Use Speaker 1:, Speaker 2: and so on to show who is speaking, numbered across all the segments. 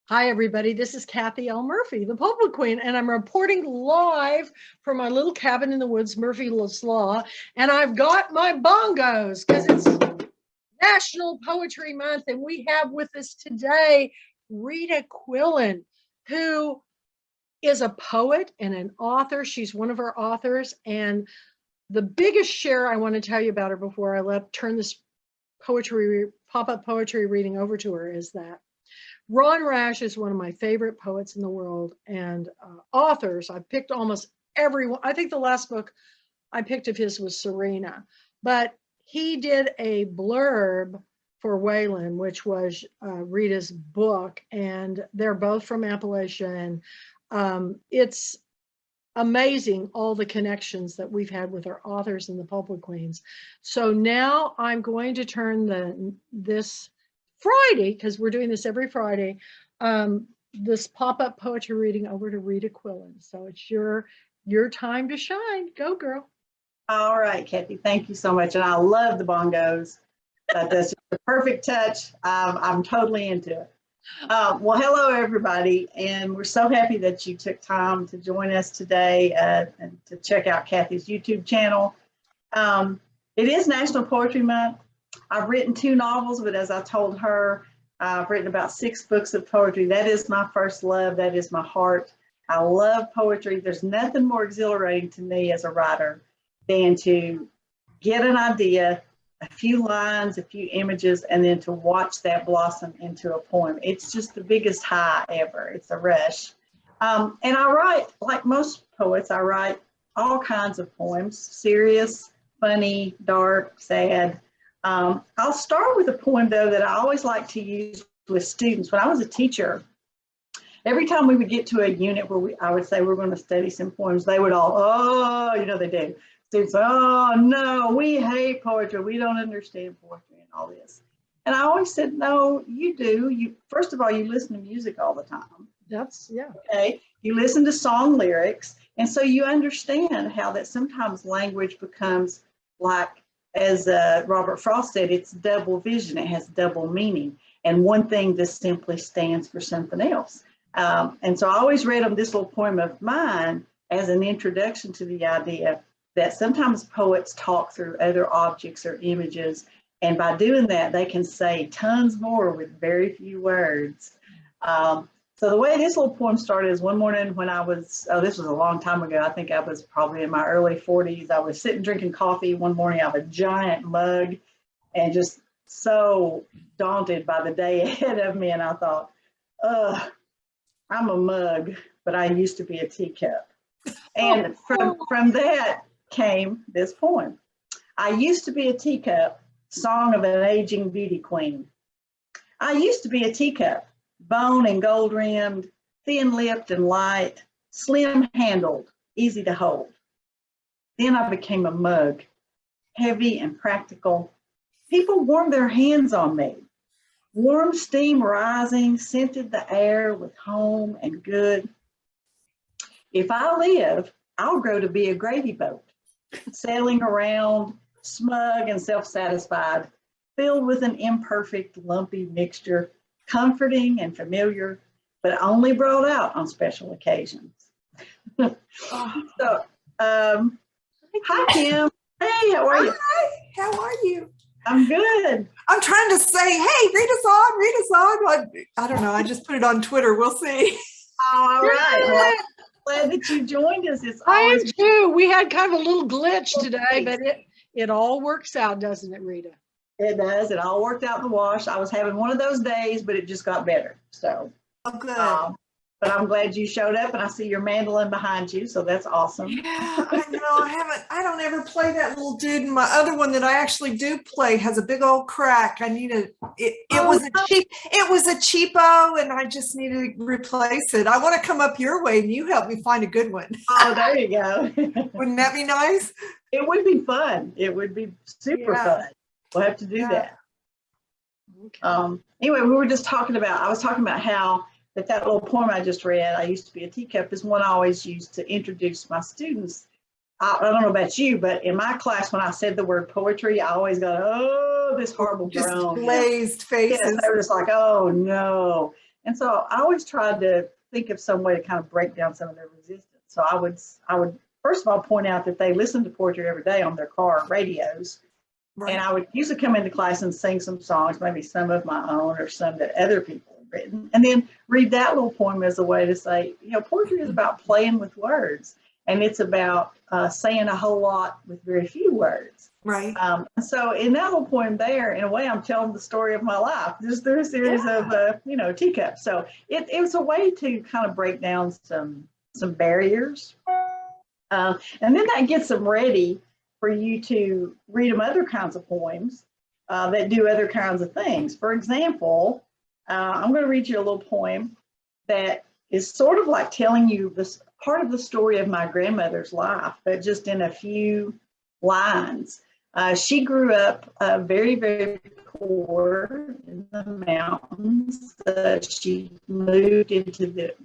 Speaker 1: Hi, everybody. This is Kathy L. Murphy, the Pulpit Queen, and I'm reporting live from my little cabin in the woods, Murphy's Law, and I've got my bongos because it's National Poetry Month, and we have with us today Rita Quillen, who is a poet and an author. She's one of our authors, and the biggest share I want to tell you about her before I turn this pop-up poetry reading over to her is that Ron Rash is one of my favorite poets in the world and authors. I've picked almost everyone. I think the last book I picked of his was Serena, but he did a blurb for Waylon, which was Rita's book, and they're both from Appalachia. And it's amazing all the connections that we've had with our authors and the Pulpit Queens. So now I'm going to turn this Friday, because we're doing this every Friday, this pop-up poetry reading over to Rita Quillen. So it's your time to shine. Go, girl.
Speaker 2: All right, Kathy, thank you so much. And I love the bongos. That's the perfect touch. I'm totally into it. Well, hello, everybody. And we're so happy that you took time to join us today and to check out Kathy's YouTube channel. It is National Poetry Month. I've written 2 novels, but as I told her, I've written about 6 books of poetry. That is my first love. That is my heart. I love poetry. There's nothing more exhilarating to me as a writer than to get an idea, a few lines, a few images, and then to watch that blossom into a poem. It's just the biggest high ever. It's a rush. And I write, like most poets, I write all kinds of poems, serious, funny, dark, sad. I'll start with a poem, though, that I always like to use with students. When I was a teacher, every time we would get to a unit where I would say we're going to study some poems, they would all, oh, they do. Students, oh, no, we hate poetry. We don't understand poetry and all this. And I always said, no, you do. First of all, you listen to music all the time.
Speaker 1: Yeah.
Speaker 2: Okay. You listen to song lyrics. And so you understand how that sometimes language becomes like, as Robert Frost said, it's double vision. It has double meaning. And one thing just simply stands for something else. And so I always read them this little poem of mine as an introduction to the idea that sometimes poets talk through other objects or images. And by doing that, they can say tons more with very few words. So the way this little poem started is one morning when I was, this was a long time ago. I think I was probably in my early 40s. I was sitting drinking coffee one morning out of a giant mug and just so daunted by the day ahead of me. And I thought, I'm a mug, but I used to be a teacup. And from that came this poem. I used to be a teacup, song of an aging beauty queen. I used to be a teacup, bone and gold rimmed, thin lipped and light, slim handled, easy to hold. Then I became a mug, heavy and practical. People warmed their hands on me. Warm steam rising scented the air with home and good. If I live, I'll grow to be a gravy boat, sailing around, smug and self-satisfied, filled with an imperfect, lumpy mixture, comforting and familiar, but only brought out on special occasions. So, hi, Kim. Hey, how are you?
Speaker 3: Hi, how are you?
Speaker 2: I'm good.
Speaker 3: I'm trying to say, hey, Rita's on. I don't know. I just put it on Twitter. We'll see.
Speaker 2: All right. Well, glad that you joined us.
Speaker 1: I am too. We had kind of a little glitch today, but it all works out, doesn't it, Rita?
Speaker 2: It does. It all worked out in the wash. I was having one of those days, but it just got better. So,
Speaker 3: good.
Speaker 2: But I'm glad you showed up, and I see your mandolin behind you, so that's awesome.
Speaker 3: Yeah, I know. I don't ever play that little dude. And my other one that I actually do play has a big old crack. I need it was a cheapo, and I just need to replace it. I want to come up your way, and you help me find a good one.
Speaker 2: Oh, there you go.
Speaker 3: Wouldn't that be nice?
Speaker 2: It would be fun. It would be super fun. We'll have to do that. Okay. Anyway, I was talking about how that little poem I just read, I used to be a teacup, is one I always used to introduce my students. I don't know about you, but in my class, when I said the word poetry, I always got, oh, this horrible groan.
Speaker 3: Just glazed faces.
Speaker 2: Yes, they were just like, oh, no. And so I always tried to think of some way to kind of break down some of their resistance. So I would first of all point out that they listen to poetry every day on their car radios.
Speaker 3: Right.
Speaker 2: And I would usually come into class and sing some songs, maybe some of my own or some that other people have written, and then read that little poem as a way to say, poetry is about playing with words, and it's about saying a whole lot with very few words.
Speaker 3: Right.
Speaker 2: So in that little poem there, in a way, I'm telling the story of my life, just through a series of, teacups. So it was a way to kind of break down some barriers. And then that gets them ready for you to read them other kinds of poems that do other kinds of things. For example, I'm going to read you a little poem that is sort of like telling you this part of the story of my grandmother's life, but just in a few lines. She grew up very, very poor in the mountains. She moved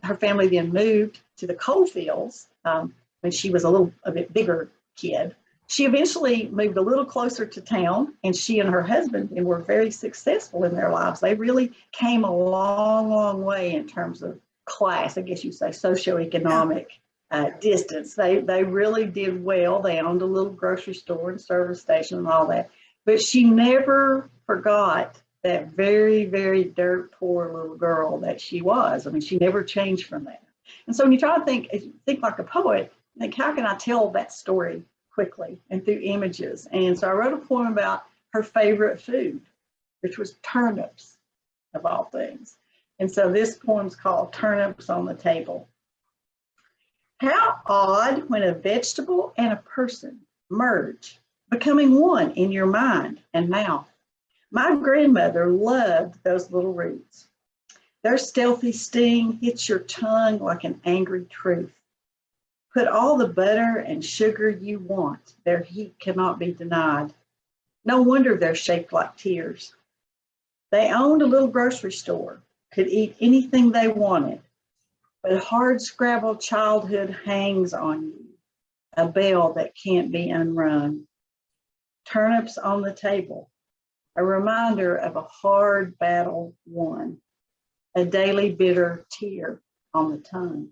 Speaker 2: her family then moved to the coal fields when she was a bit bigger kid. She eventually moved a little closer to town, and she and her husband were very successful in their lives. They really came a long, long way in terms of class, I guess you say, socioeconomic distance. They really did well. They owned a little grocery store and service station and all that. But she never forgot that very, very dirt poor little girl that she was. I mean, she never changed from that. And so when you try to think like a poet, think, how can I tell that story quickly and through images? And so I wrote a poem about her favorite food, which was turnips, of all things. And so this poem's called Turnips on the Table. How odd when a vegetable and a person merge, becoming one in your mind and mouth. My grandmother loved those little roots. Their stealthy sting hits your tongue like an angry truth. Put all the butter and sugar you want. Their heat cannot be denied. No wonder they're shaped like tears. They owned a little grocery store, could eat anything they wanted, but hard scrabble childhood hangs on you, a bell that can't be unrung. Turnips on the table, a reminder of a hard battle won, a daily bitter tear on the tongue.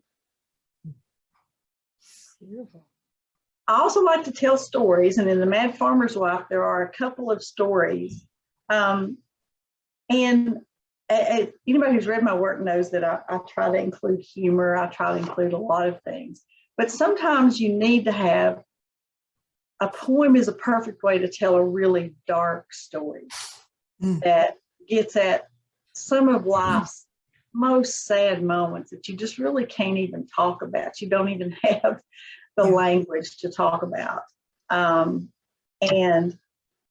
Speaker 1: Beautiful.
Speaker 2: I also like to tell stories, and in The Mad Farmer's Wife, there are a couple of stories. And anybody who's read my work knows that I try to include humor. I try to include a lot of things. But sometimes you need to have a poem is a perfect way to tell a really dark story that gets at some of life's most sad moments that you just really can't even talk about. You don't even have the language to talk about. And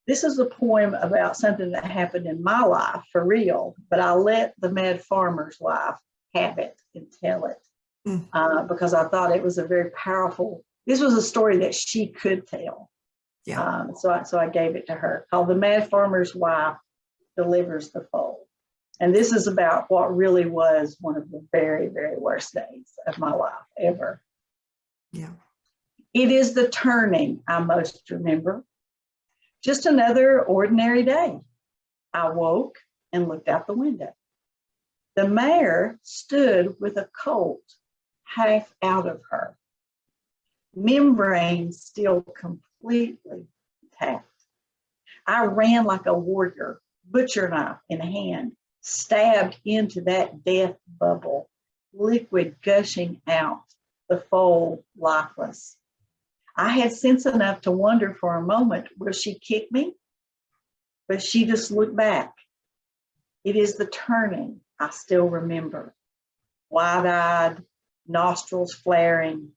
Speaker 2: this is a poem about something that happened in my life for real, but I let the Mad Farmer's Wife have it and tell it because I thought it was a very powerful, this was a story that she could tell.
Speaker 3: Yeah.
Speaker 2: So I gave it to her, called The Mad Farmer's Wife Delivers the Foal. And this is about what really was one of the very, very worst days of my life ever.
Speaker 3: Yeah.
Speaker 2: It is the turning I most remember. Just another ordinary day. I woke and looked out the window. The mare stood with a colt half out of her, membrane still completely intact. I ran like a warrior, butcher knife in hand, stabbed into that death bubble, liquid gushing out, the foal lifeless. I had sense enough to wonder for a moment, will she kick me? But she just looked back. It is the turning I still remember, wide-eyed, nostrils flaring,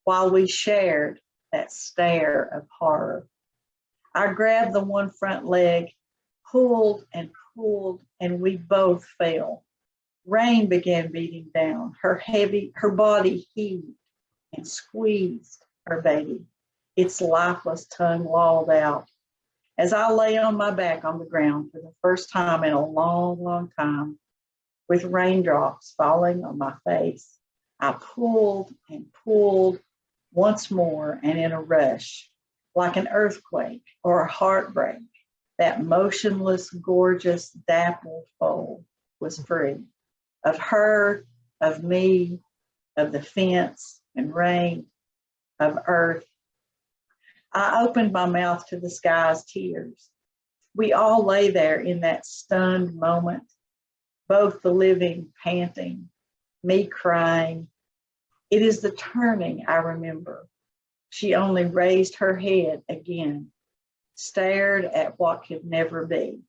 Speaker 2: while we shared that stare of horror. I grabbed the one front leg, pulled, and we both fell. Rain began beating down. Her body heaved and squeezed her baby, its lifeless tongue lolled out. As I lay on my back on the ground for the first time in a long, long time, with raindrops falling on my face, I pulled and pulled once more, and in a rush, like an earthquake or a heartbreak, that motionless, gorgeous, dappled foal was free. of her, of me, of the fence and rain, of earth. I opened my mouth to the sky's tears. We all lay there in that stunned moment, both the living panting, me crying. It is the turning I remember. She only raised her head again, stared at what could never be,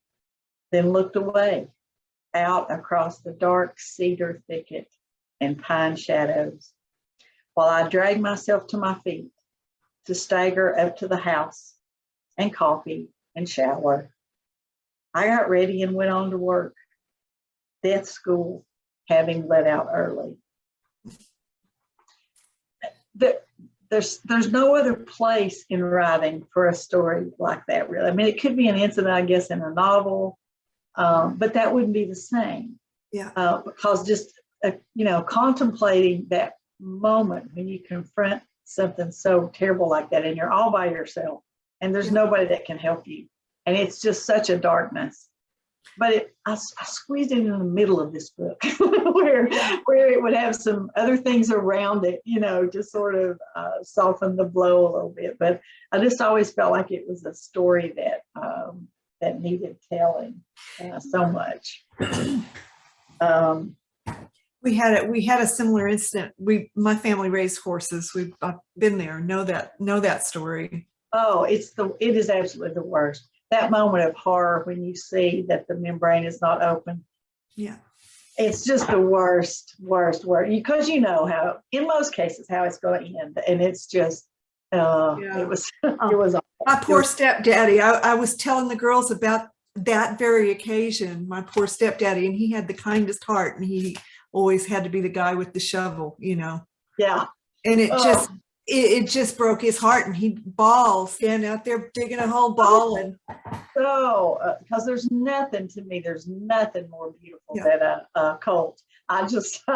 Speaker 2: then looked away, out across the dark cedar thicket and pine shadows, while I dragged myself to my feet to stagger up to the house and coffee and shower. I got ready and went on to work. Death school, having let out early. There's no other place in writing for a story like that, really. I mean, it could be an incident, I guess, in a novel, but that wouldn't be the same.
Speaker 3: Yeah.
Speaker 2: Because just, contemplating that moment when you confront something so terrible like that and you're all by yourself and there's nobody that can help you. And it's just such a darkness. But I squeezed it in the middle of this book where it would have some other things around it, to sort of soften the blow a little bit. But I just always felt like it was a story that needed telling so much.
Speaker 3: We had a similar incident. My family raised horses. I've been there. Know that story.
Speaker 2: Oh, it is absolutely the worst. That moment of horror when you see that the membrane is not open.
Speaker 3: Yeah. It's
Speaker 2: just the worst, because how, in most cases, how it's going to end. And it's just, it was awful.
Speaker 3: My poor stepdaddy. I was telling the girls about that very occasion, my poor stepdaddy, and he had the kindest heart, and he always had to be the guy with the shovel,
Speaker 2: Yeah.
Speaker 3: And it just broke his heart, and he'd stand out there digging a hole, bawling.
Speaker 2: Because there's nothing more beautiful than a colt. I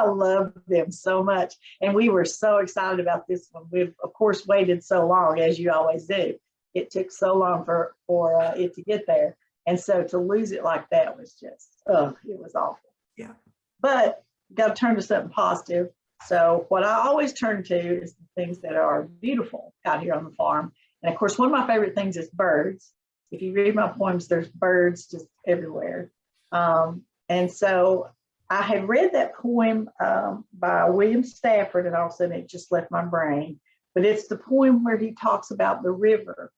Speaker 2: love them so much. And we were so excited about this one. We've, of course, waited so long, as you always do. It took so long for it to get there. And so to lose it like that was just, it was awful.
Speaker 3: Yeah.
Speaker 2: But got to turn to something positive. So what I always turn to is the things that are beautiful out here on the farm. And of course, one of my favorite things is birds. If you read my poems, there's birds just everywhere. And so I had read that poem by William Stafford, and all of a sudden it just left my brain. But it's the poem where he talks about the river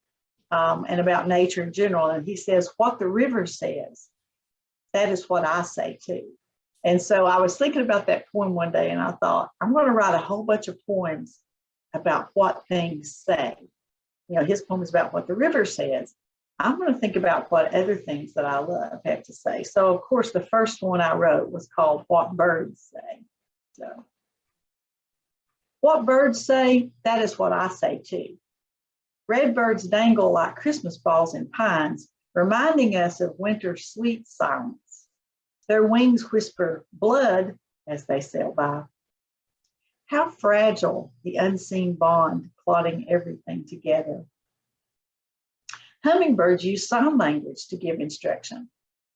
Speaker 2: and about nature in general. And he says, what the river says, that is what I say too. And so I was thinking about that poem one day, and I thought, I'm going to write a whole bunch of poems about what things say. His poem is about what the river says. I'm going to think about what other things that I love have to say. So, of course, the first one I wrote was called What Birds Say. So, what birds say, that is what I say too. Red birds dangle like Christmas balls in pines, reminding us of winter's sweet silence. Their wings whisper blood as they sail by. How fragile the unseen bond clotting everything together. Hummingbirds use sign language to give instruction.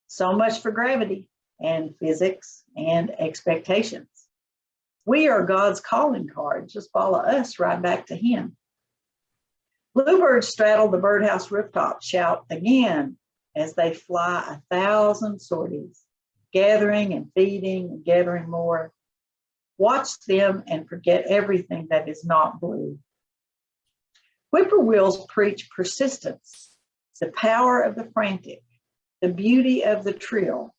Speaker 2: So much for gravity and physics and expectations. We are God's calling card. Just follow us right back to him. Bluebirds straddle the birdhouse rooftop, shout again as they fly 1,000 sorties, gathering and feeding and gathering more. Watch them and forget everything that is not blue. Whippoorwills preach persistence, the power of the frantic, the beauty of the trill,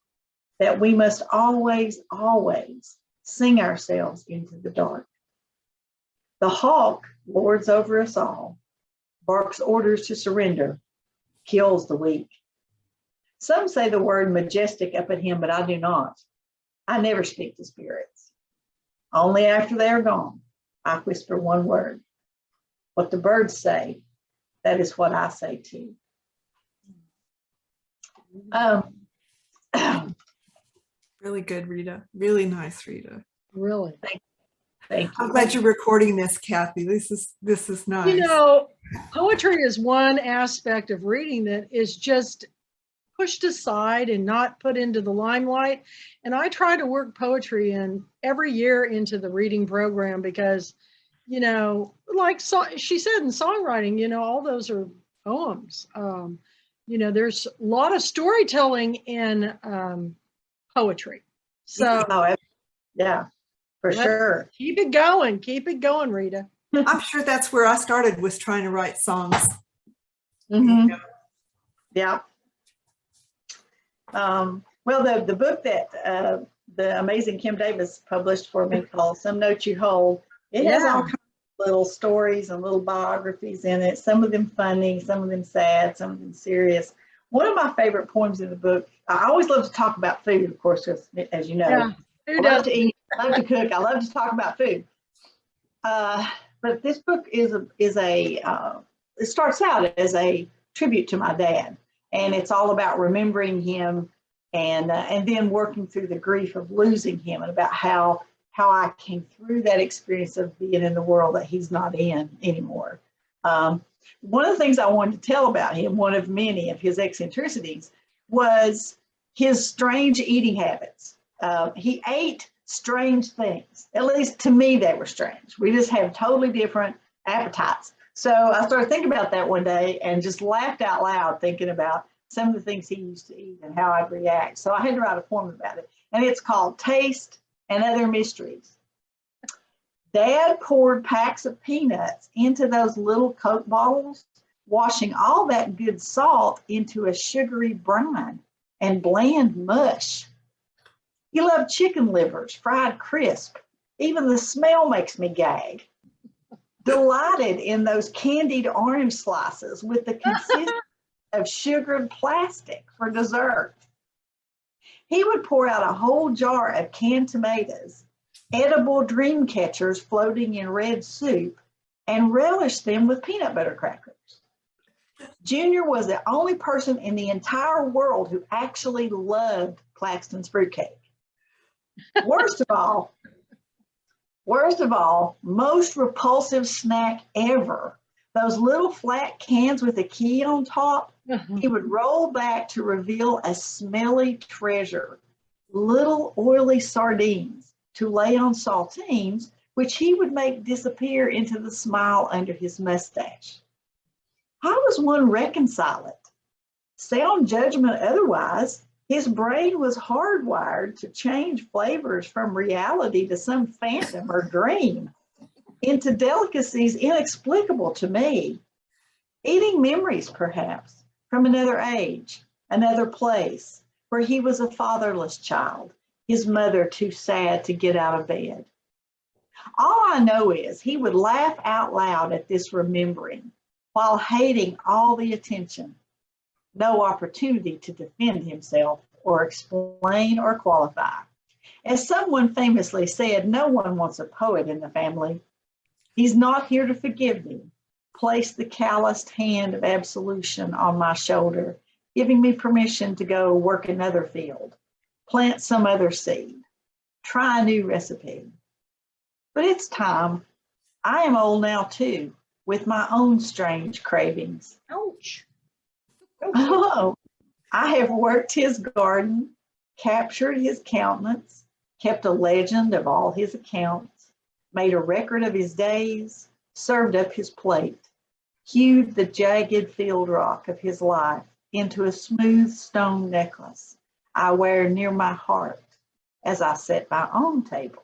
Speaker 2: that we must always, always sing ourselves into the dark. The hawk lords over us all, barks orders to surrender, kills the weak. Some say the word majestic up at him, but I do not. I never speak to spirits. Only after they are gone, I whisper one word. What the birds say, that is what I say too.
Speaker 3: Really good, Rita. Really nice, Rita.
Speaker 1: Really.
Speaker 2: Thank you.
Speaker 3: I'm glad you're recording this, Kathy. This is nice.
Speaker 1: Poetry is one aspect of reading that is just pushed aside and not put into the limelight. And I try to work poetry in every year into the reading program because, you know, like she said in songwriting, you know, all those are poems. You know, there's a lot of storytelling in poetry. So
Speaker 2: yeah, for sure.
Speaker 1: Keep it going, Rita.
Speaker 3: I'm sure that's where I started, was trying to write songs.
Speaker 2: Mm-hmm. Yeah. Well, the book that the amazing Kim Davis published for me called Some Notes You Hold, it has all kinds of little stories and little biographies in it, some of them funny, some of them sad, some of them serious. One of my favorite poems in the book, I always love to talk about food, of course, as you know.
Speaker 1: Yeah,
Speaker 2: I love to eat, I love to cook, I love to talk about food. But this book it starts out as a tribute to my dad, and it's all about remembering him and then working through the grief of losing him, and about how I came through that experience of being in the world that he's not in anymore. One of the things I wanted to tell about him, one of many of his eccentricities, was his strange eating habits. He ate strange things. At least to me, they were strange. We just have totally different appetites. So I started thinking about that one day and just laughed out loud, thinking about some of the things he used to eat and how I'd react. So I had to write a poem about it. And it's called Taste and Other Mysteries. Dad poured packs of peanuts into those little Coke bottles, washing all that good salt into a sugary brine and bland mush. He loved chicken livers, fried crisp. Even the smell makes me gag. Delighted in those candied orange slices with the consistency of sugared plastic for dessert. He would pour out a whole jar of canned tomatoes, edible dream catchers floating in red soup, and relish them with peanut butter crackers. Junior was the only person in the entire world who actually loved Claxton's fruitcake. Worst of all, most repulsive snack ever, those little flat cans with a key on top, he would roll back to reveal a smelly treasure, little oily sardines to lay on saltines, which he would make disappear into the smile under his mustache. How does one reconcile it? Sound judgment otherwise, his brain was hardwired to change flavors from reality to some phantom or dream into delicacies inexplicable to me. Eating memories, perhaps, from another age, another place, where he was a fatherless child, his mother too sad to get out of bed. All I know is he would laugh out loud at this remembering while hating all the attention. No opportunity to defend himself or explain or qualify. As someone famously said, no one wants a poet in the family. He's not here to forgive me. Place the calloused hand of absolution on my shoulder, giving me permission to go work another field, plant some other seed, try a new recipe. But it's time. I am old now too, with my own strange cravings.
Speaker 1: Ouch.
Speaker 2: Oh, I have worked his garden, captured his countenance, kept a legend of all his accounts, made a record of his days, served up his plate, hewed the jagged field rock of his life into a smooth stone necklace I wear near my heart as I set my own table,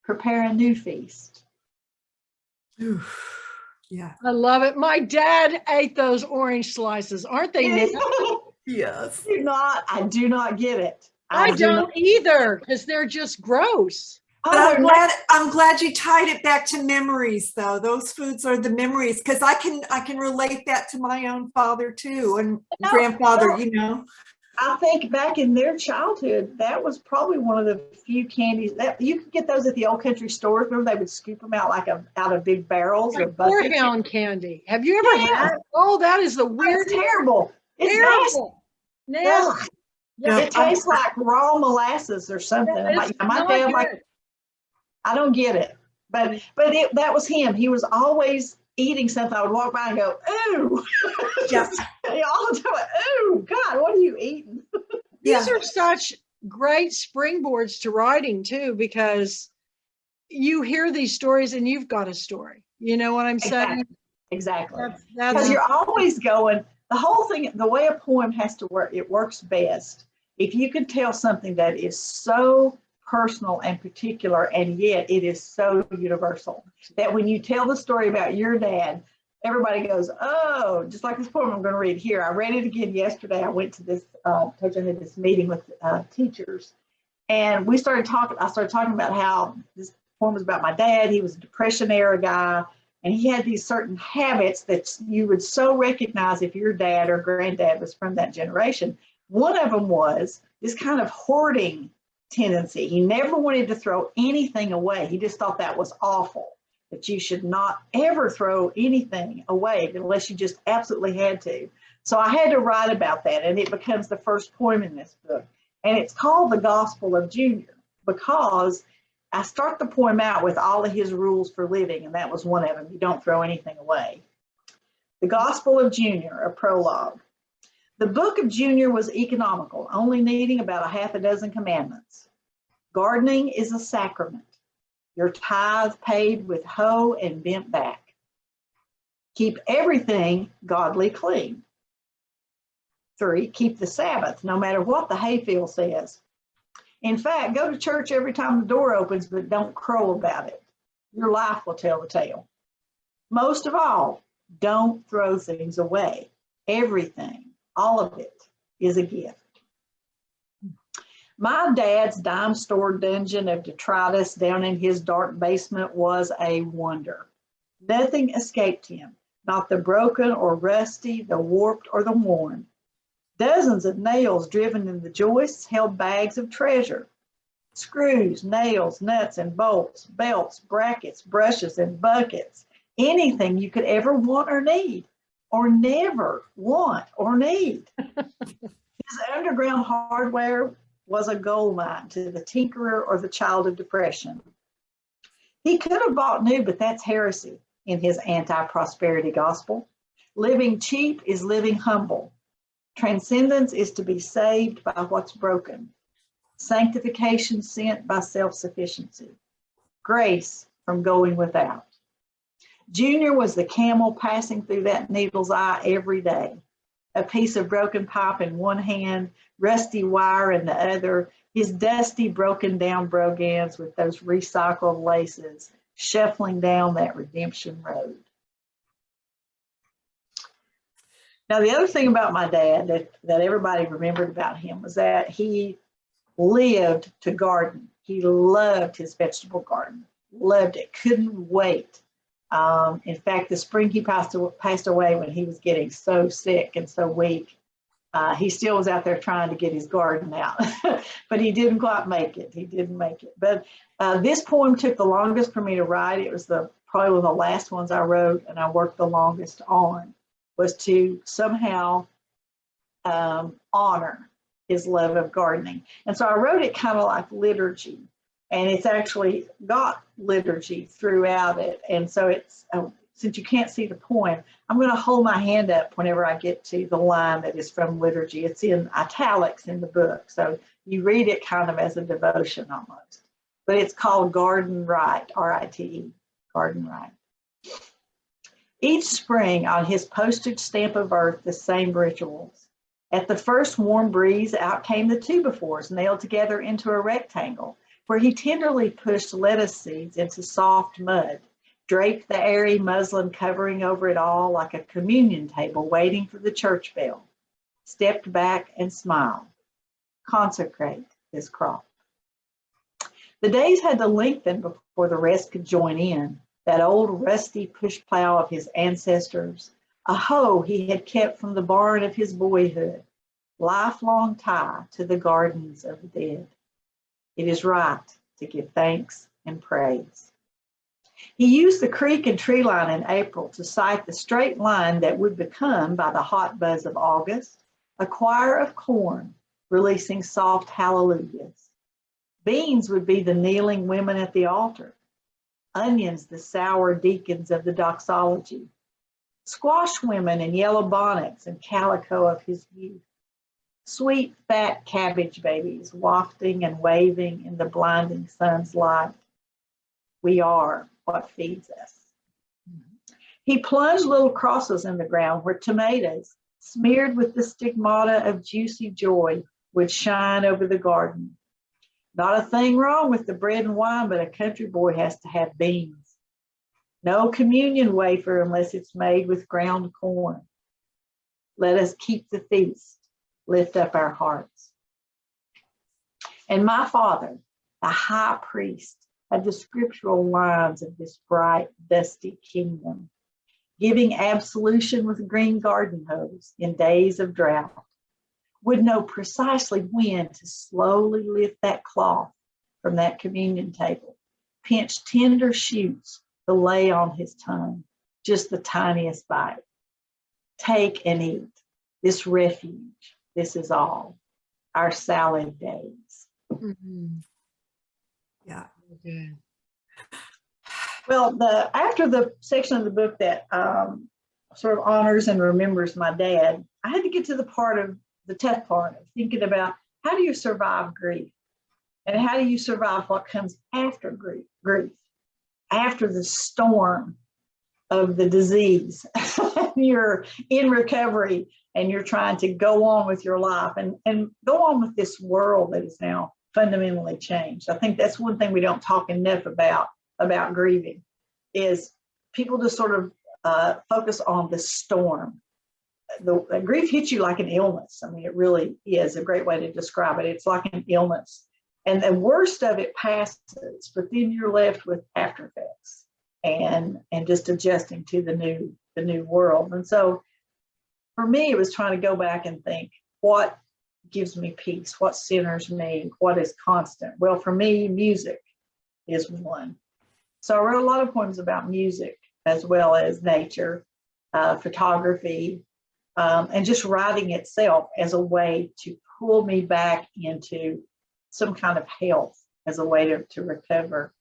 Speaker 2: prepare a new feast.
Speaker 3: Oof. Yeah.
Speaker 1: I love it. My dad ate those orange slices. Aren't they nasty?
Speaker 3: Yes.
Speaker 2: I do not get it.
Speaker 1: I don't either, because they're just gross.
Speaker 3: But I'm glad you tied it back to memories, though. Those foods are the memories, because I can relate that to my own father too, and grandfather. You know,
Speaker 2: I think back in their childhood, that was probably one of the few candies that you could get those at the old country stores. Remember, they would scoop them out out of big barrels or buckets.
Speaker 1: Pound candy. Have you ever had it? Oh, that is the weirdest.
Speaker 2: It's terrible. It's
Speaker 1: terrible. Nasty.
Speaker 2: Yeah. It tastes like raw molasses or something. My dad, I don't get it. But that was him. He was always eating something, I would walk by and go, ooh.
Speaker 3: Yeah.
Speaker 2: All the time, ooh, God, what are you eating?
Speaker 1: These are such great springboards to writing too, because you hear these stories and you've got a story. You know what I'm saying?
Speaker 2: Exactly.
Speaker 1: That's
Speaker 2: Because you're always going, the whole thing, the way a poem has to work, it works best if you can tell something that is so personal and particular, and yet it is so universal that when you tell the story about your dad, everybody goes, oh, just like this poem I'm going to read here. I read it again yesterday. I went to this, I had this meeting with teachers, and I started talking about how this poem was about my dad. He was a Depression era guy, and he had these certain habits that you would so recognize if your dad or granddad was from that generation. One of them was this kind of hoarding tendency. He never wanted to throw anything away. He just thought that was awful, that you should not ever throw anything away unless you just absolutely had to. So I had to write about that, and it becomes the first poem in this book. And it's called The Gospel of Junior, because I start the poem out with all of his rules for living, and that was one of them. You don't throw anything away. The Gospel of Junior, a prologue. The book of Junior was economical, only needing about a half a dozen commandments. Gardening is a sacrament. Your tithe paid with hoe and bent back. Keep everything godly clean. 3, keep the Sabbath, no matter what the hayfield says. In fact, go to church every time the door opens, but don't crow about it. Your life will tell the tale. Most of all, don't throw things away. Everything, all of it, is a gift. My dad's dime store dungeon of detritus down in his dark basement was a wonder. Nothing escaped him, not the broken or rusty, the warped or the worn. Dozens of nails driven in the joists held bags of treasure. Screws, nails, nuts and bolts, belts, brackets, brushes and buckets. Anything you could ever want or need, or never want or need. His underground hardware was a gold mine to the tinkerer or the child of depression. He could have bought new, but that's heresy in his anti-prosperity gospel. Living cheap is living humble. Transcendence is to be saved by what's broken. Sanctification sent by self-sufficiency. Grace from going without. Junior was the camel passing through that needle's eye every day. A piece of broken pipe in one hand, rusty wire in the other, his dusty, broken down brogans with those recycled laces shuffling down that redemption road. Now, the other thing about my dad that everybody remembered about him was that he lived to garden. He loved his vegetable garden, loved it, couldn't wait. In fact, the spring he passed away when he was getting so sick and so weak. He still was out there trying to get his garden out, but he didn't quite make it. He didn't make it. But this poem took the longest for me to write. It was probably one of the last ones I wrote, and I worked the longest on, was to somehow honor his love of gardening. And so I wrote it kind of like liturgy, and it's actually got liturgy throughout it. And so it's, since you can't see the poem, I'm going to hold my hand up whenever I get to the line that is from liturgy. It's in italics in the book, so you read it kind of as a devotion almost. But it's called Garden Rite, R-I-T-E, Garden Rite. Each spring on his postage stamp of earth, the same rituals. At the first warm breeze, out came the two-by-fours nailed together into a rectangle, where he tenderly pushed lettuce seeds into soft mud, draped the airy muslin covering over it all like a communion table waiting for the church bell, stepped back and smiled. Consecrate his crop. The days had to lengthen before the rest could join in. That old rusty push plow of his ancestors, a hoe he had kept from the barn of his boyhood, lifelong tie to the gardens of the dead. It is right to give thanks and praise. He used the creek and tree line in April to cite the straight line that would become, by the hot buzz of August, a choir of corn releasing soft hallelujahs. Beans would be the kneeling women at the altar. onions, the sour deacons of the doxology, squash women in yellow bonnets and calico of his youth, sweet, fat cabbage babies wafting and waving in the blinding sun's light. We are what feeds us. He plunged little crosses in the ground where tomatoes, smeared with the stigmata of juicy joy, would shine over the garden. Not a thing wrong with the bread and wine, but a country boy has to have beans. No communion wafer unless it's made with ground corn. Let us keep the feast, lift up our hearts. And my father, the high priest of the scriptural lines of this bright, dusty kingdom, giving absolution with green garden hose in days of drought, would know precisely when to slowly lift that cloth from that communion table, pinch tender shoots to lay on his tongue, just the tiniest bite. Take and eat this refuge. This is all our salad days.
Speaker 1: Mhm.
Speaker 3: Yeah.
Speaker 1: Okay.
Speaker 2: Well, after the section of the book that sort of honors and remembers my dad, I had to get to the tough part of thinking about how do you survive grief, and how do you survive what comes after grief, after the storm of the disease. You're in recovery and you're trying to go on with your life and go on with this world that is now fundamentally changed. I think that's one thing we don't talk enough about grieving, is people just sort of focus on the storm. The grief hits you like an illness. I mean, it really is a great way to describe it. It's like an illness. And the worst of it passes, but then you're left with after effects and just adjusting to the new world. And so for me, it was trying to go back and think, what gives me peace? What centers me? What is constant? Well, for me, music is one. So I wrote a lot of poems about music as well as nature, photography, and just writing itself as a way to pull me back into some kind of health, as a way to recover.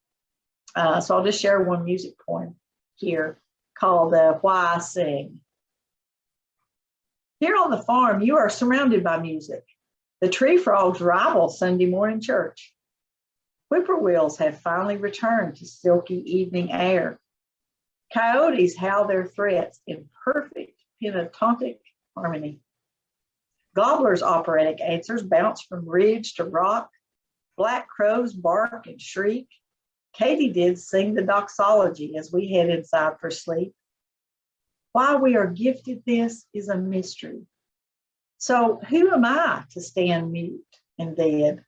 Speaker 2: So I'll just share one music poem here called Why I Sing. Here on the farm, you are surrounded by music. The tree frogs rival Sunday morning church. Whippoorwills have finally returned to silky evening air. Coyotes howl their threats in perfect pentatonic harmony. Gobblers' operatic answers bounce from ridge to rock. Black crows bark and shriek. Katydids sing the doxology as we head inside for sleep. Why we are gifted this is a mystery. So who am I to stand mute and dead?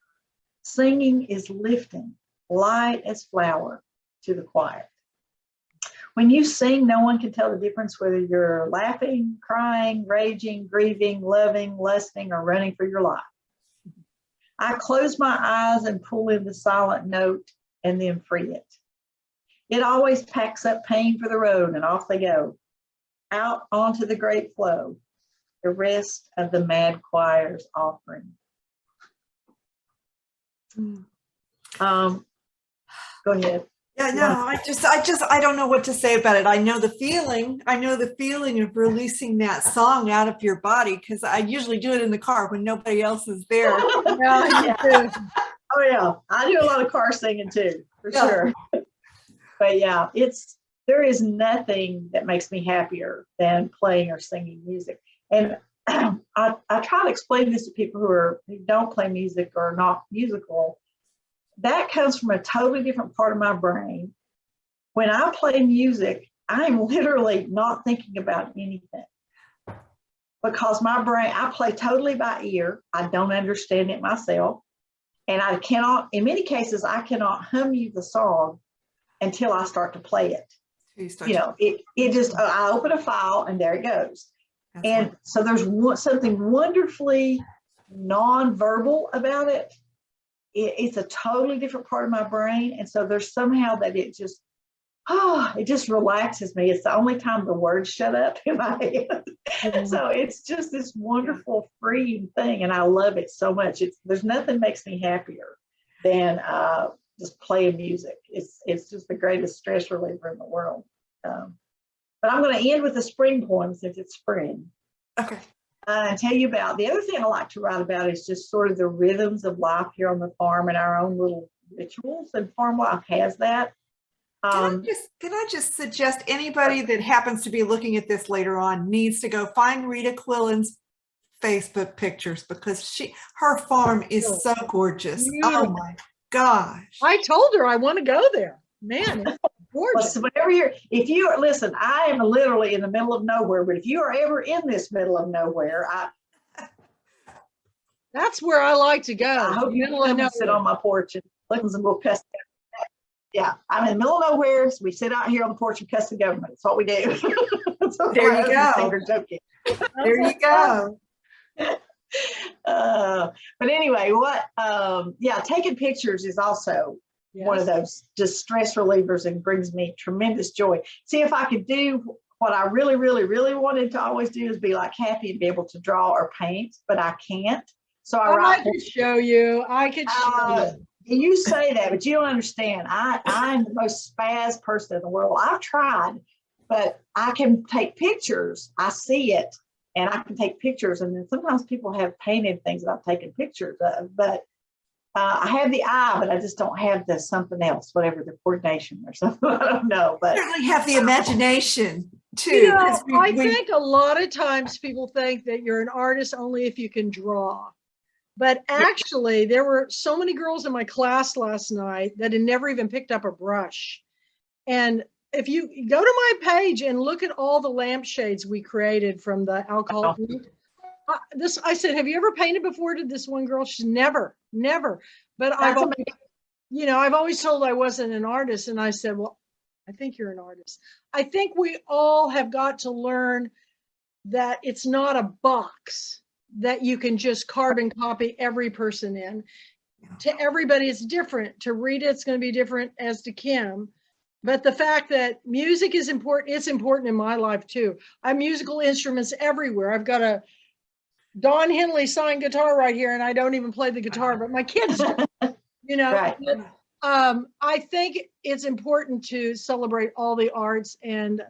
Speaker 2: Singing is lifting, light as flower, to the quiet. When you sing, no one can tell the difference whether you're laughing, crying, raging, grieving, loving, lusting, or running for your life. I close my eyes and pull in the silent note and then free it. It always packs up pain for the road, and off they go, out onto the great flow, the rest of the mad choir's offering. Go ahead.
Speaker 3: Yeah, no, I don't know what to say about it. I know the feeling of releasing that song out of your body, because I usually do it in the car when nobody else is there.
Speaker 1: Yeah, you too.
Speaker 2: Oh yeah, I do a lot of car singing too, for sure. But yeah, there is nothing that makes me happier than playing or singing music. And I try to explain this to people who don't play music or are not musical. That comes from a totally different part of my brain. When I play music, I'm literally not thinking about anything, because my brain, I play totally by ear. I don't understand it myself. And I cannot, in many cases, I cannot hum you the song until I start to play it. It just, I open a file and there it goes. And so there's something wonderfully non-verbal about it. It's a totally different part of my brain. And so there's somehow that it just relaxes me. It's the only time the words shut up in my head. So it's just this wonderful freeing thing. And I love it so much. There's nothing makes me happier than just playing music. It's just the greatest stress reliever in the world. But I'm going to end with a spring poem since it's spring.
Speaker 3: Okay.
Speaker 2: And tell you about the other thing I like to write about is just sort of the rhythms of life here on the farm and our own little rituals. And farm life has that.
Speaker 3: Can I just suggest anybody that happens to be looking at this later on needs to go find Rita Quillen's Facebook pictures, because her farm is so gorgeous.
Speaker 1: Beautiful.
Speaker 3: Oh my gosh.
Speaker 1: I told her I want to go there. Man, it's gorgeous.
Speaker 2: So whenever if you are, listen, I am literally in the middle of nowhere, but if you are ever in this middle of nowhere,
Speaker 1: That's where I like to go.
Speaker 2: I hope you
Speaker 1: Middle of
Speaker 2: come and sit on my porch and listen and we'll cuss. Yeah, I'm in the middle of nowhere, so we sit out here on the porch and cuss the government. That's what we do. So
Speaker 3: There you go.
Speaker 2: They're joking.
Speaker 3: There you go.
Speaker 2: But anyway, taking pictures is also one of those just stress relievers and brings me tremendous joy. See, if I could do what I really, really, really wanted to always do is be like happy and be able to draw or paint, but I can't. So
Speaker 1: I could show you. I could show you.
Speaker 2: You say that, but you don't understand. I'm the most spaz person in the world. I've tried, but I can take pictures. I see it, and I can take pictures. And then sometimes people have painted things that I've taken pictures of. But I have the eye, but I just don't have the something else, whatever, the coordination or something. I don't know. But
Speaker 3: You certainly have the imagination too.
Speaker 1: You know, I think a lot of times people think that you're an artist only if you can draw. But actually, there were so many girls in my class last night that had never even picked up a brush. And if you go to my page and look at all the lampshades we created from the alcohol, I said, have you ever painted before? Did this one girl? She's never. But I've always told I wasn't an artist. And I said, well, I think you're an artist. I think we all have got to learn that it's not a box that you can just carbon copy every person in. To everybody, it's different. To Rita, it's going to be different, as to Kim. But the fact that music is important, it's important in my life too. I have musical instruments everywhere. I've got a Don Henley signed guitar right here, and I don't even play the guitar, but my kids do,
Speaker 2: Right.
Speaker 1: But, I think it's important to celebrate all the arts, and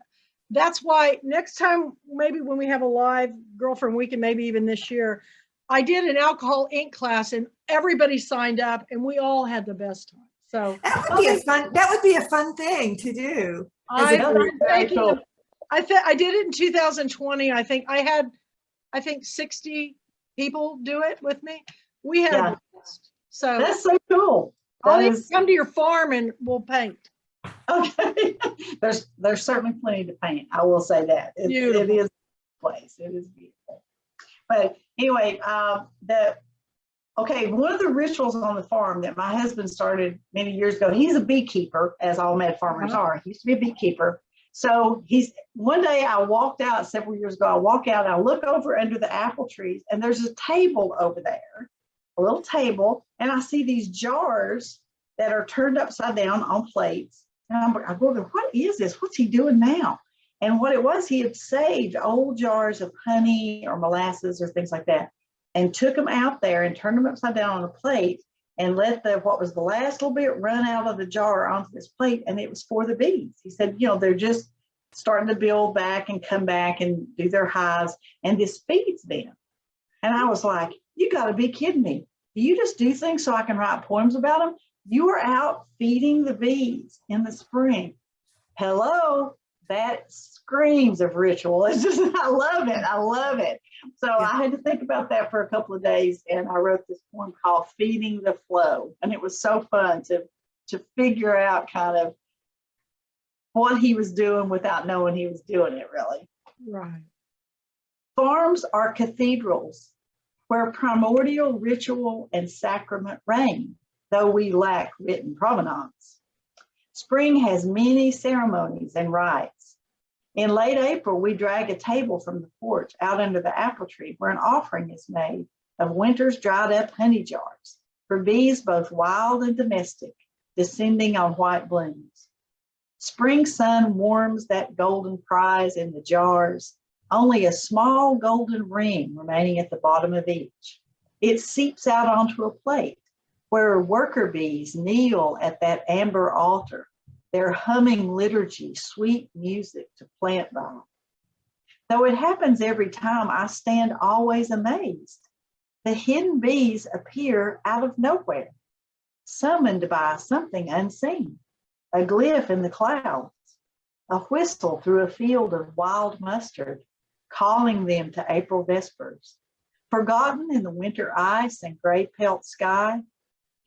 Speaker 1: that's why next time, maybe when we have a live girlfriend weekend, maybe even this year, I did an alcohol ink class and everybody signed up and we all had the best time. So
Speaker 3: that would be a fun thing to do.
Speaker 1: I did it in 2020. I think I had 60 people do it with me. We had a blast. So
Speaker 2: that's so cool.
Speaker 1: I'll come to your farm and we'll paint.
Speaker 2: Okay. There's certainly plenty to paint. I will say that. It is a place. It is beautiful. But anyway, one of the rituals on the farm that my husband started many years ago, he's a beekeeper, as all mad farmers are. He used to be a beekeeper. So one day I walked out several years ago, I walk out and I look over under the apple trees and there's a table over there, a little table, and I see these jars that are turned upside down on plates. And I go, what is this? What's he doing now? And what it was, he had saved old jars of honey or molasses or things like that and took them out there and turned them upside down on a plate and let what was the last little bit run out of the jar onto this plate. And it was for the bees. He said, they're just starting to build back and come back and do their hives, and this feeds them. And I was like, you got to be kidding me. Do you just do things so I can write poems about them? You are out feeding the bees in the spring. Hello, that screams of ritual. It's just, I love it. I love it. So I had to think about that for a couple of days, and I wrote this poem called Feeding the Flow. And it was so fun to figure out kind of what he was doing without knowing he was doing it, really.
Speaker 1: Right.
Speaker 2: Farms are cathedrals where primordial ritual and sacrament reign, though we lack written provenance. Spring has many ceremonies and rites. In late April, we drag a table from the porch out under the apple tree where an offering is made of winter's dried up honey jars for bees both wild and domestic, descending on white blooms. Spring sun warms that golden prize in the jars, only a small golden ring remaining at the bottom of each. It seeps out onto a plate, where worker bees kneel at that amber altar, their humming liturgy, sweet music to plant by. Though it happens every time, I stand always amazed. The hidden bees appear out of nowhere, summoned by something unseen, a glyph in the clouds, a whistle through a field of wild mustard, calling them to April vespers. Forgotten in the winter ice and gray pelt sky,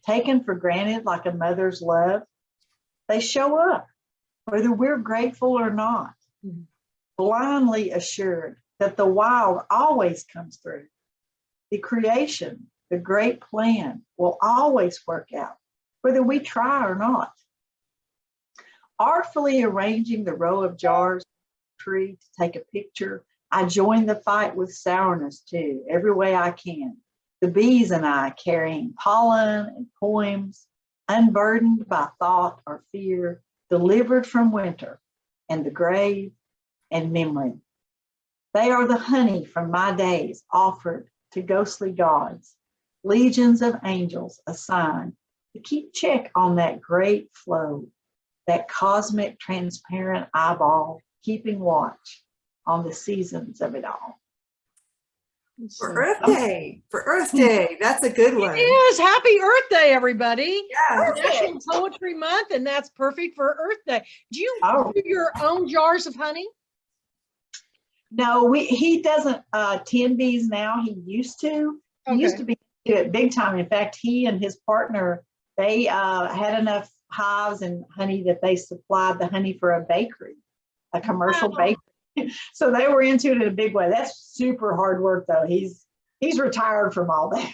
Speaker 2: taken for granted like a mother's love, they show up, whether we're grateful or not, blindly assured that the wild always comes through. The creation, the great plan will always work out, whether we try or not. Artfully arranging the row of jars tree to take a picture, I join the fight with sourness too, every way I can. The bees and I carrying pollen and poems, unburdened by thought or fear, delivered from winter and the grave and memory. They are the honey from my days offered to ghostly gods, legions of angels assigned to keep check on that great flow, that cosmic transparent eyeball keeping watch on the seasons of it all.
Speaker 3: For Earth Day. For Earth Day. That's a good one.
Speaker 1: It is. Happy Earth Day, everybody.
Speaker 3: Yeah.
Speaker 1: National Poetry Month, and that's perfect for Earth Day. Do you do your own jars of honey?
Speaker 2: No, he doesn't tend bees now. He used to. He used to be into it big time. In fact, he and his partner, they had enough hives and honey that they supplied the honey for a bakery, a commercial bakery. So they were into it in a big way. That's super hard work, though. He's retired from all that.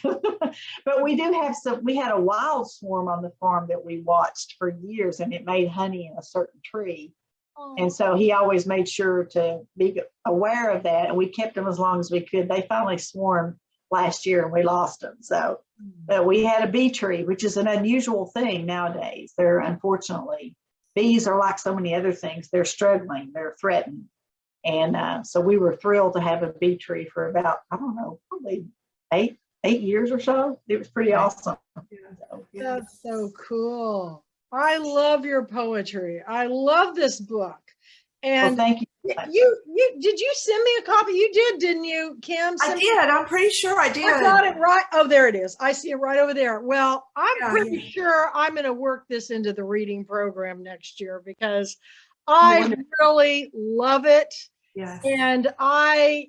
Speaker 2: But we do have some. We had a wild swarm on the farm that we watched for years, and it made honey in a certain tree. And so he always made sure to be aware of that, and we kept them as long as we could. They finally swarmed last year, and we lost them. So we had a bee tree, which is an unusual thing nowadays. They're unfortunately, bees are like so many other things. They're struggling. They're threatened. And so we were thrilled to have a bee tree for about, I don't know, probably eight years or so. It was pretty awesome. So,
Speaker 1: That's so cool. I love your poetry. I love this book. And
Speaker 2: thank you.
Speaker 1: You did you send me a copy? You did, didn't you, Kim?
Speaker 3: I did. I'm pretty sure I did.
Speaker 1: I got it right. Oh, there it is. I see it right over there. Well, I'm pretty sure I'm going to work this into the reading program next year because I really love it.
Speaker 3: Yes.
Speaker 1: And I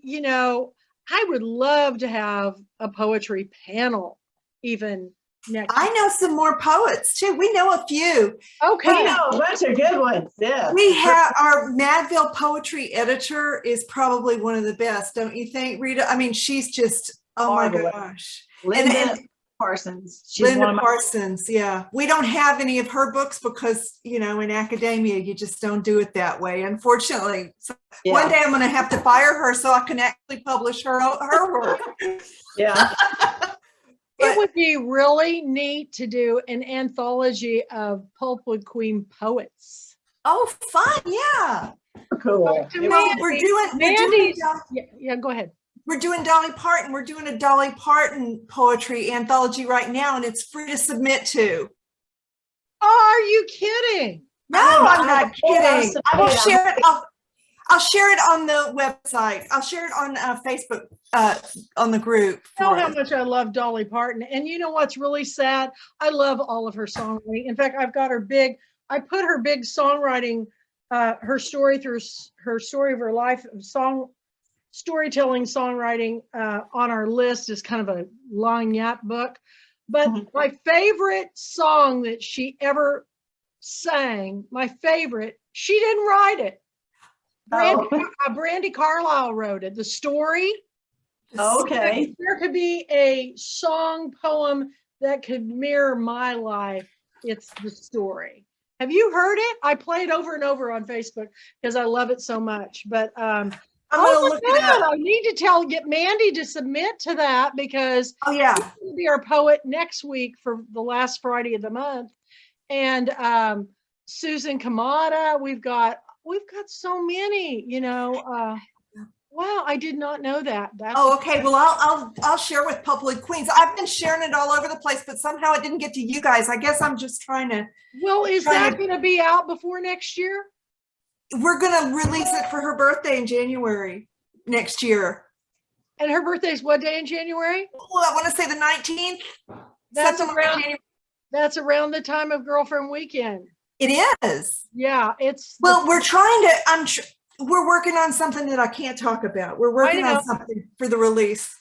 Speaker 1: would love to have a poetry panel even next.
Speaker 3: I know some more poets too. We know a few.
Speaker 1: Okay.
Speaker 2: We know a bunch of good ones. Yeah.
Speaker 3: We have our Madville poetry editor is probably one of the best, don't you think, Rita? I mean, she's just, oh my gosh.
Speaker 2: Linda Parsons.
Speaker 3: Linda Parsons, yeah. We don't have any of her books because, in academia, you just don't do it that way, unfortunately. So one day I'm going to have to fire her so I can actually publish her work.
Speaker 2: Yeah.
Speaker 1: It would be really neat to do an anthology of Pulpwood Queen poets.
Speaker 3: Oh, fun. Yeah.
Speaker 2: Cool.
Speaker 3: We're doing
Speaker 1: go ahead.
Speaker 3: We're doing Dolly Parton. We're doing a Dolly Parton poetry anthology right now, and it's free to submit to.
Speaker 1: Are you kidding?
Speaker 3: No, I'm not kidding. I will share it. I'll share it on the website. I'll share it on Facebook, on the group.
Speaker 1: You know how much I love Dolly Parton. And you know what's really sad? I love all of her songwriting. In fact, I've got I put her big songwriting, her story through her story of her life, storytelling, songwriting on our list is kind of a lagniappe book. But my favorite song that she ever sang, she didn't write it. Brandy Carlisle wrote it. The story.
Speaker 2: Okay.
Speaker 1: There could be a song poem that could mirror my life. It's the story. Have you heard it? I play it over and over on Facebook because I love it so much. But I'm gonna look it up. I need to get Mandy to submit to that because she's gonna be our poet next week for the last Friday of the month. And Susan Kamada, we've got so many, Wow, I did not know that. That's
Speaker 3: Oh, okay. Well, I'll share with Public Queens. I've been sharing it all over the place, but somehow it didn't get to you guys. I guess I'm just trying to.
Speaker 1: well, is that going to be out before next year?
Speaker 3: We're going to release it for her birthday in January next year.
Speaker 1: And her birthday's what day in January?
Speaker 3: Well, I want to say the 19th.
Speaker 1: That's
Speaker 3: something like
Speaker 1: around,
Speaker 3: January.
Speaker 1: that's around the time of Girlfriend Weekend.
Speaker 3: It is.
Speaker 1: Yeah, it's.
Speaker 3: Well, we're trying to, we're working on something that I can't talk about. We're working on something for the release.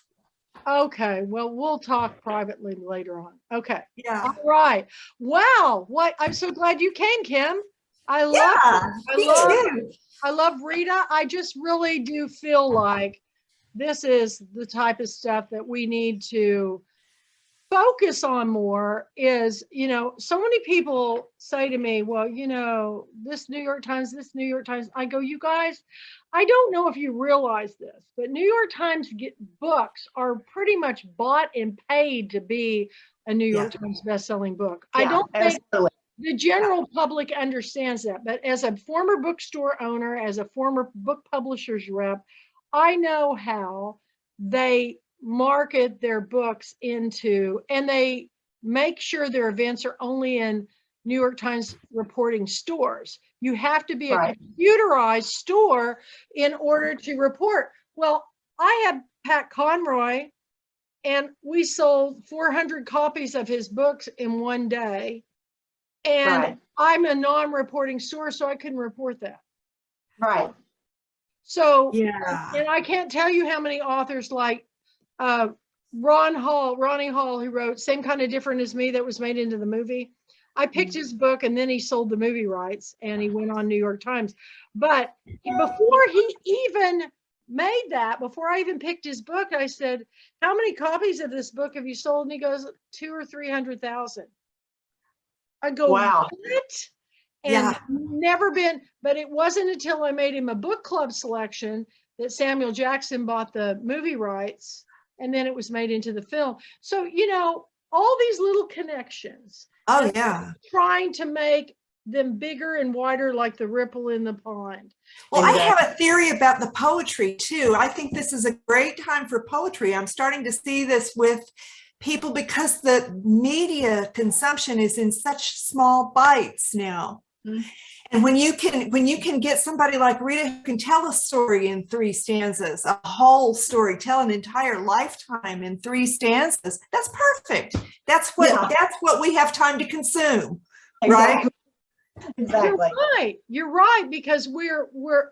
Speaker 1: Okay, well, we'll talk privately later on. Okay.
Speaker 3: Yeah.
Speaker 1: All right. Wow. What? I'm so glad you came, Kim. I love Rita. I just really do feel like this is the type of stuff that we need to focus on more. Is, so many people say to me, well, this New York Times, I go, you guys, I don't know if you realize this, but New York Times books are pretty much bought and paid to be a New York Times best-selling book. I don't think the general public understands that, but as a former bookstore owner, as a former book publisher's rep, I know how they market their books into, and they make sure their events are only in New York Times reporting stores. You have to be a computerized store in order to report. Well, I had Pat Conroy, and we sold 400 copies of his books in one day. And I'm a non-reporting store, so I couldn't report that.
Speaker 2: Right.
Speaker 1: So, and I can't tell you how many authors like Ronnie Hall, who wrote Same Kind of Different as Me, that was made into the movie. I picked his book, and then he sold the movie rights, and he went on New York Times. But before he even made that, before I even picked his book, I said, how many copies of this book have you sold? And he goes, 200,000 or 300,000. I go,
Speaker 2: wow.
Speaker 1: What? And never been, but it wasn't until I made him a book club selection that Samuel Jackson bought the movie rights, and then it was made into the film. So, all these little connections.
Speaker 3: Oh, yeah.
Speaker 1: Trying to make them bigger and wider, like the ripple in the pond.
Speaker 3: Well, I have a theory about the poetry too. I think this is a great time for poetry. I'm starting to see this with people because the media consumption is in such small bites now. Mm-hmm. And when you can get somebody like Rita who can tell a story in 3 stanzas, a whole story, tell an entire lifetime in 3 stanzas, that's perfect. That's what we have time to consume.
Speaker 2: Exactly.
Speaker 3: Right?
Speaker 2: Exactly.
Speaker 1: You're right, because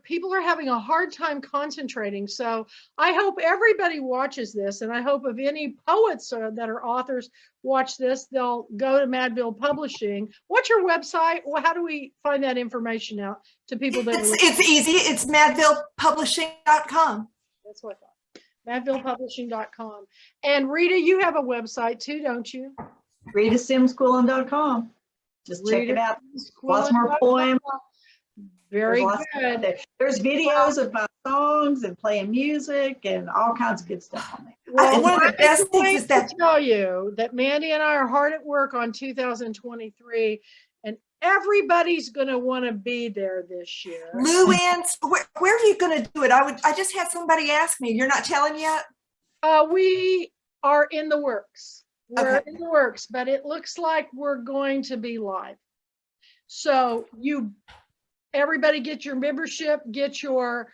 Speaker 1: people are having a hard time concentrating. So I hope everybody watches this, and I hope if any poets that are authors watch this, they'll go to Madville Publishing. What's your website? Well, how do we find that information out to people that
Speaker 3: it's easy. It's madvillepublishing.com.
Speaker 1: That's what I thought. madvillepublishing.com. And Rita, you have a website too, don't you?
Speaker 2: RitaSimsQuillen.com. Just check it out. Lots more poems.
Speaker 1: Very good.
Speaker 2: There's videos of my songs and playing music and all kinds of good stuff on there.
Speaker 1: Well, one of the best things is that tell you that Mandy and I are hard at work on 2023, and everybody's going to want to be there this year.
Speaker 3: Luann, where are you going to do it? I just had somebody ask me. You're not telling yet?
Speaker 1: We are in the works. We're in the works, but it looks like we're going to be live. So everybody get your membership, get your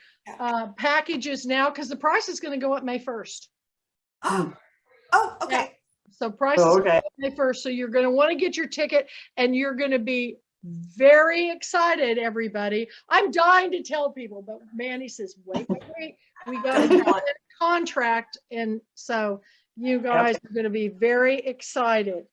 Speaker 1: packages now, because the price is going to go up May 1st.
Speaker 3: Oh, okay.
Speaker 1: Yeah. So prices go up May 1st. So you're going to want to get your ticket, and you're going to be very excited, everybody. I'm dying to tell people, but Mandy says, wait. We got to get a contract. And so you guys are going to be very excited.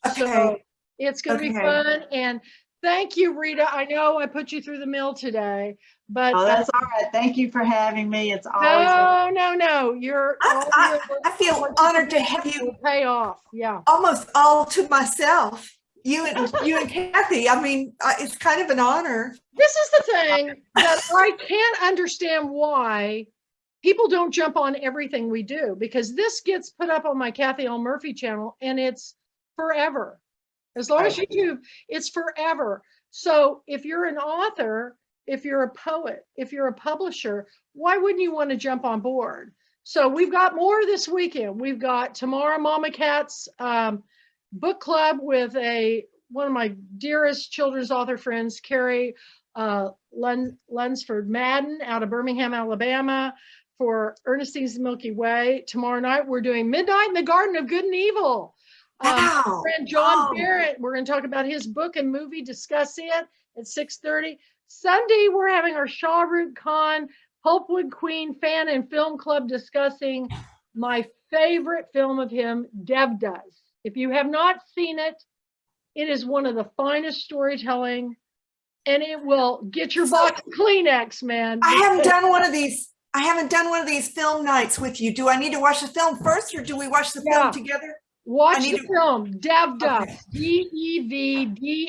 Speaker 3: Okay.
Speaker 1: So it's going to be fun. And thank you, Rita. I know I put you through the mill today, but
Speaker 2: that's all right. Thank you for having me. It's always
Speaker 1: no.
Speaker 3: I feel honored to have you
Speaker 1: pay off. Yeah,
Speaker 3: almost all to myself. You and Kathy. I mean, it's kind of an honor.
Speaker 1: This is the thing that I can't understand why people don't jump on everything we do, because this gets put up on my Kathy L. Murphy channel, and it's forever. As long as YouTube, it's forever. So if you're an author if you're a poet, if you're a publisher, why wouldn't you want to jump on board? So we've got more this weekend. We've got tomorrow Mama Cat's book club with one of my dearest children's author friends, Carrie Lunsford Madden out of Birmingham, Alabama, for Ernestine's Milky Way. Tomorrow night, we're doing Midnight in the Garden of Good and Evil.
Speaker 3: Wow.
Speaker 1: Friend John Barrett, we're going to talk about his book and movie, discuss it at 6:30. Sunday, we're having our Shah Rukh Khan Pulpwood Queen fan and film club discussing my favorite film of him, Devdas. If you have not seen it, it is one of the finest storytelling, and it will get your box of Kleenex, man.
Speaker 3: I haven't done one of these. I haven't done one of these film nights with you. Do I need to watch the film first, or do we watch the film together?
Speaker 1: Watch the film, Devdas, okay.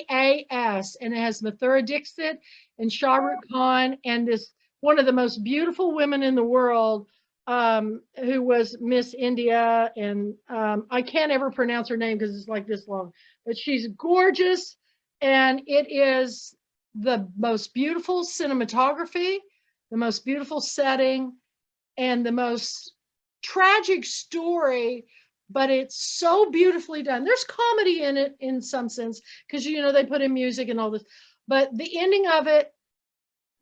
Speaker 1: Devdas, and it has Mathura Dixit and Shah Rukh Khan, and this one of the most beautiful women in the world, who was Miss India, and I can't ever pronounce her name because it's like this long, but she's gorgeous, and it is the most beautiful cinematography, the most beautiful setting, and the most tragic story, but it's so beautifully done. There's comedy in it in some sense, because they put in music and all this, but the ending of it,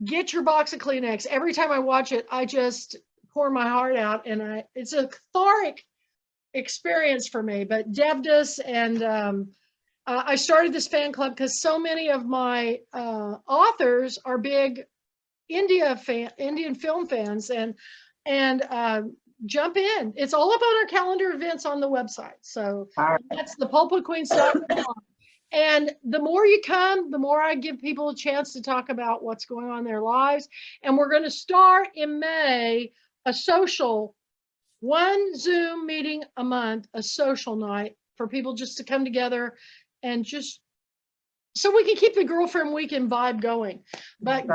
Speaker 1: get your box of Kleenex. Every time I watch it, I just pour my heart out, and it's a cathartic experience for me. But Devdas, and I started this fan club because so many of my authors are big Indian film fans, and jump in. It's all up on our calendar events on the website. So that's the pulpwoodqueens.com. And the more you come, the more I give people a chance to talk about what's going on in their lives. And we're going to start in May a social, one Zoom meeting a month, a social night for people just to come together and just so we can keep the girlfriend weekend vibe going. But